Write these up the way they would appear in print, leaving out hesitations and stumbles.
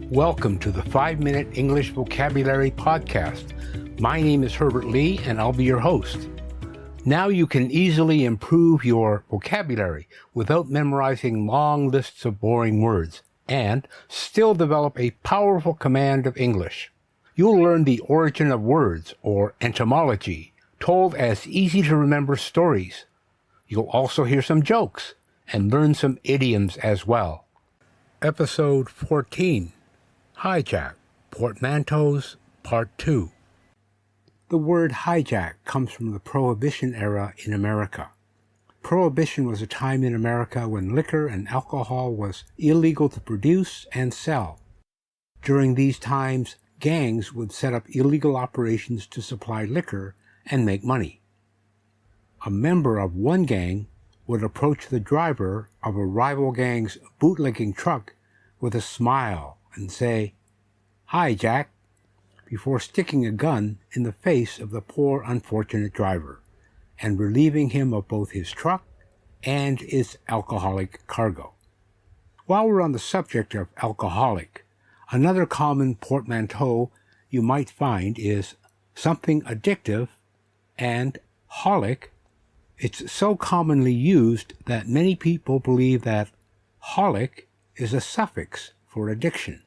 Welcome to the 5-Minute English Vocabulary Podcast. My name is Herbert Lee, and I'll be your host. Now you can easily improve your vocabulary without memorizing long lists of boring words, and still develop a powerful command of English. You'll learn the origin of words, or etymology, told as easy-to-remember stories. You'll also hear some jokes, and learn some idioms as well. Episode 14, Hijack, Portmanteaus, Part 2. The word hijack comes from the Prohibition era in America. Prohibition was a time in America when liquor and alcohol was illegal to produce and sell. During these times, gangs would set up illegal operations to supply liquor and make money. A member of one gang would approach the driver of a rival gang's bootlegging truck with a smile and say, "Hi, Jack," before sticking a gun in the face of the poor, unfortunate driver and relieving him of both his truck and its alcoholic cargo. While we're on the subject of alcoholic, another common portmanteau you might find is something addictive and holic. It's so commonly used that many people believe that holic is a suffix for addiction.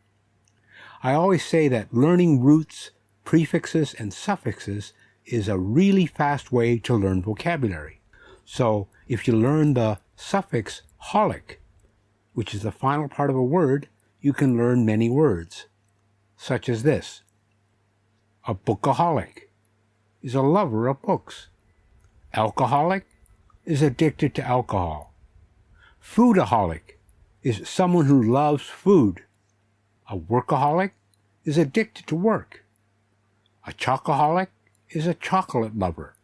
I always say that learning roots, prefixes, and suffixes is a really fast way to learn vocabulary. So if you learn the suffix holic, which is the final part of a word, you can learn many words, such as this. A bookaholic is a lover of books. Alcoholic is addicted to alcohol. Foodaholic is someone who loves food. A workaholic is addicted to work. A chocoholic is a chocolate lover.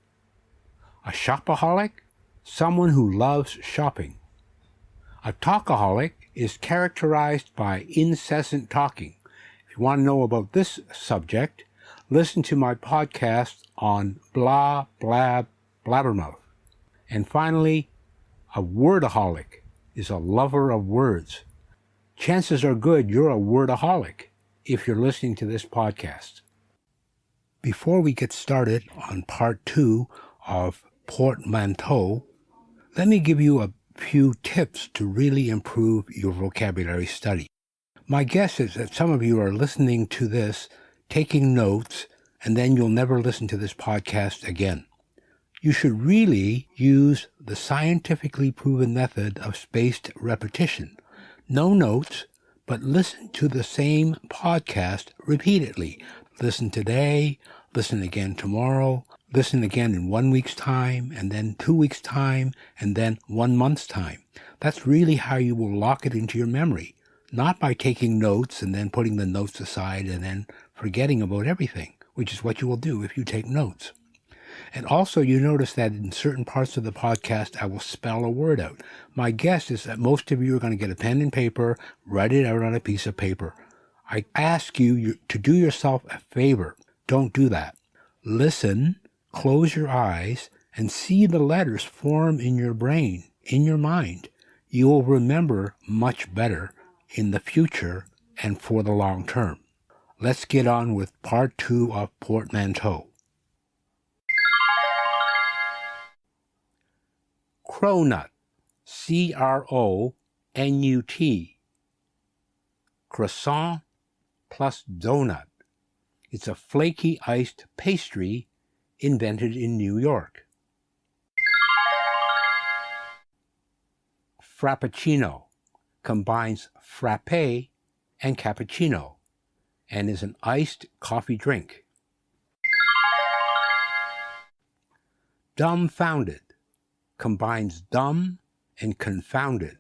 A shopaholic, someone who loves shopping. A talkaholic is characterized by incessant talking. If you want to know about this subject, listen to my podcast on blah, blab, blabbermouth. And finally, a wordaholic is a lover of words. Chances are good you're a wordaholic if you're listening to this podcast. Before we get started on part 2 of Portmanteau, let me give you a few tips to really improve your vocabulary study. My guess is that some of you are listening to this, taking notes, and then you'll never listen to this podcast again. You should really use the scientifically proven method of spaced repetition. No notes, but listen to the same podcast repeatedly. Listen today, listen again tomorrow, listen again in 1 week's time, and then 2 weeks' time, and then 1 month's time. That's really how you will lock it into your memory, not by taking notes and then putting the notes aside and then forgetting about everything, which is what you will do if you take notes. And also, you notice that in certain parts of the podcast, I will spell a word out. My guess is that most of you are going to get a pen and paper, write it out on a piece of paper. I ask you to do yourself a favor. Don't do that. Listen, close your eyes, and see the letters form in your brain, in your mind. You will remember much better in the future and for the long term. Let's get on with part 2 of Portmanteau. Cronut, C-R-O-N-U-T. Croissant plus donut. It's a flaky iced pastry invented in New York. Frappuccino combines frappe and cappuccino and is an iced coffee drink. Dumbfounded combines dumb and confounded.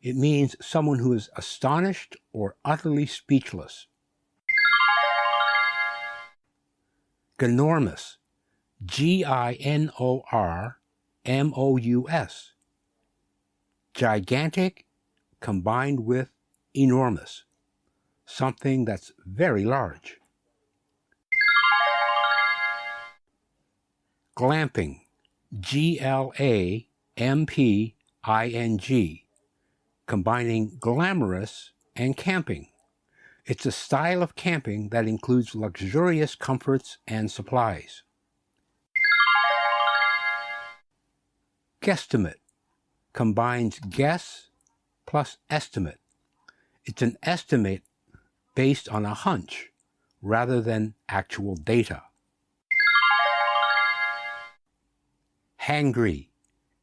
It means someone who is astonished or utterly speechless. Ginormous, G-I-N-O-R-M-O-U-S. Gigantic combined with enormous, something that's very large. Glamping, G-L-A-M-P-I-N-G. combining glamorous and camping. It's a style of camping that includes luxurious comforts and supplies. Guesstimate combines guess plus estimate. It's an estimate based on a hunch rather than actual data. Hangry,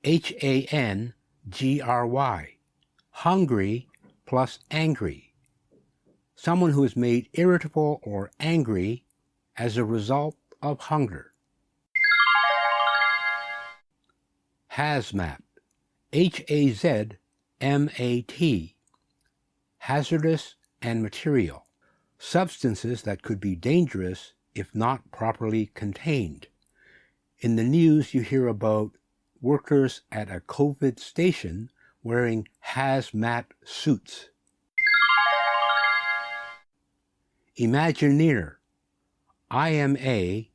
H-A-N-G-R-Y, hungry plus angry. Someone who is made irritable or angry as a result of hunger. Hazmat, H-A-Z-M-A-T, hazardous and material, substances that could be dangerous if not properly contained. In the news you hear about workers at a COVID station wearing hazmat suits. Imagineer, I-M-A-G-I-N-E-E-R,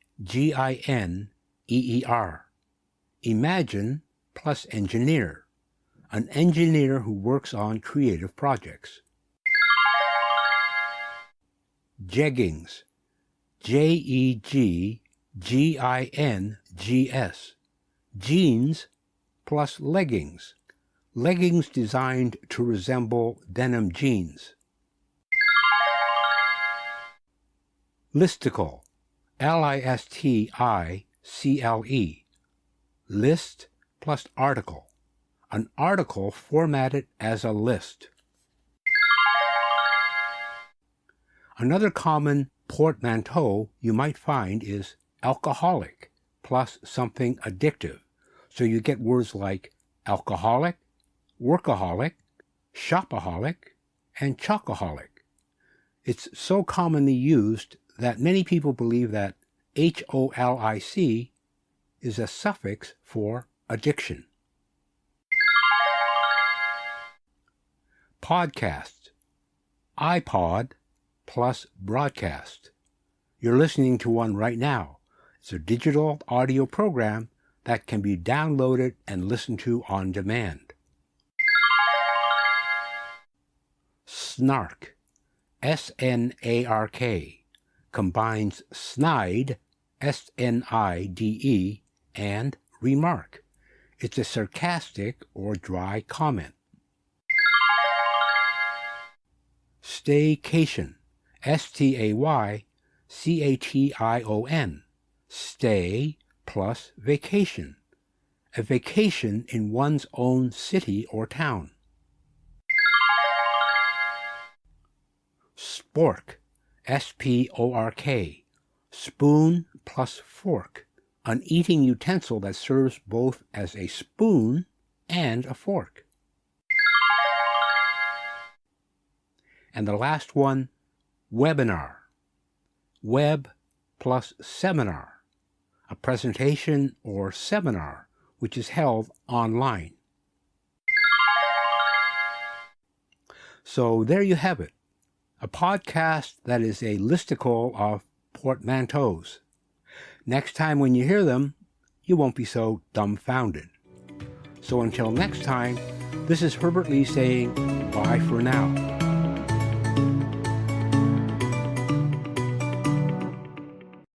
imagine plus engineer, an engineer who works on creative projects. Jeggings, J-E-G-G-I-N-G-S, jeans plus leggings, leggings designed to resemble denim jeans. Listicle, L-I-S-T-I-C-L-E, list plus article, an article formatted as a list. Another common portmanteau you might find is alcoholic plus something addictive. So you get words like alcoholic, workaholic, shopaholic, and chocoholic. It's so commonly used that many people believe that H-O-L-I-C is a suffix for addiction. Podcast, iPod plus broadcast. You're listening to one right now. It's a digital audio program that can be downloaded and listened to on demand. Snark, S-N-A-R-K, combines snide, S-N-I-D-E, and remark. It's a sarcastic or dry comment. Staycation, S-T-A-Y-C-A-T-I-O-N, stay plus vacation, a vacation in one's own city or town. Spork, S-P-O-R-K, spoon plus fork, an eating utensil that serves both as a spoon and a fork. And the last one, webinar, web plus seminar, a presentation or seminar which is held online. So there you have it, a podcast that is a listicle of portmanteaus. Next time when you hear them, you won't be so dumbfounded. So until next time, this is Herbert Lee saying bye for now.